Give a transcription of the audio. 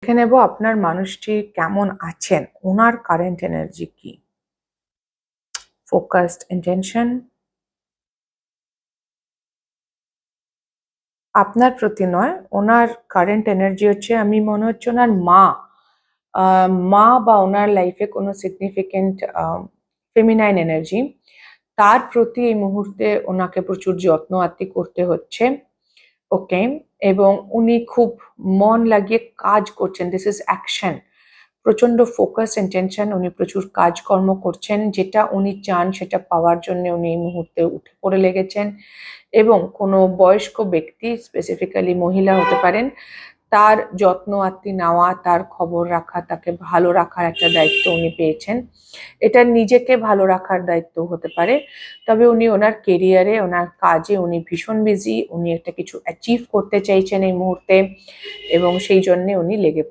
দেখে নেব আপনার মানুষটি কেমন আছেন, ওনার কারেন্ট এনার্জি কি। Focused intention. আপনার প্রতি নয়, ওনার কারেন্ট এনার্জি হচ্ছে, আমি মনে হচ্ছে ওনার মা বা ওনার লাইফে কোনো সিগনিফিকেন্ট ফেমিনাইন এনার্জি, তার প্রতি এই মুহূর্তে ওনাকে প্রচুর যত্ন আত্তি করতে হচ্ছে। ওকে, এবং উনি খুব মন লাগিয়ে কাজ করছেন। This is action. প্রচন্ড ফোকাস ইন্টেনশন, উনি প্রচুর কাজকর্ম করছেন, যেটা উনি চান সেটা পাওয়ার জন্য উনি এই মুহূর্তে উঠে পড়ে লেগেছেন। এবং কোনো বয়স্ক ব্যক্তি, স্পেসিফিক্যালি মহিলা হতে পারেন, তার যত্ন আত্তি নেওয়া, তার খবর রাখা, তাকে ভালো রাখার একটা দায়িত্ব উনি পেয়েছেন। এটা নিজেকে ভালো রাখার দায়িত্ব হতে পারে, তবে উনি ওনার কেরিয়ারে, ওনার কাজে উনি ভীষণ বিজি। উনি একটা কিছু অ্যাচিভ করতে চাইছেন এই মুহূর্তে, এবং সেই জন্যে উনি লেগে পড়েছেন।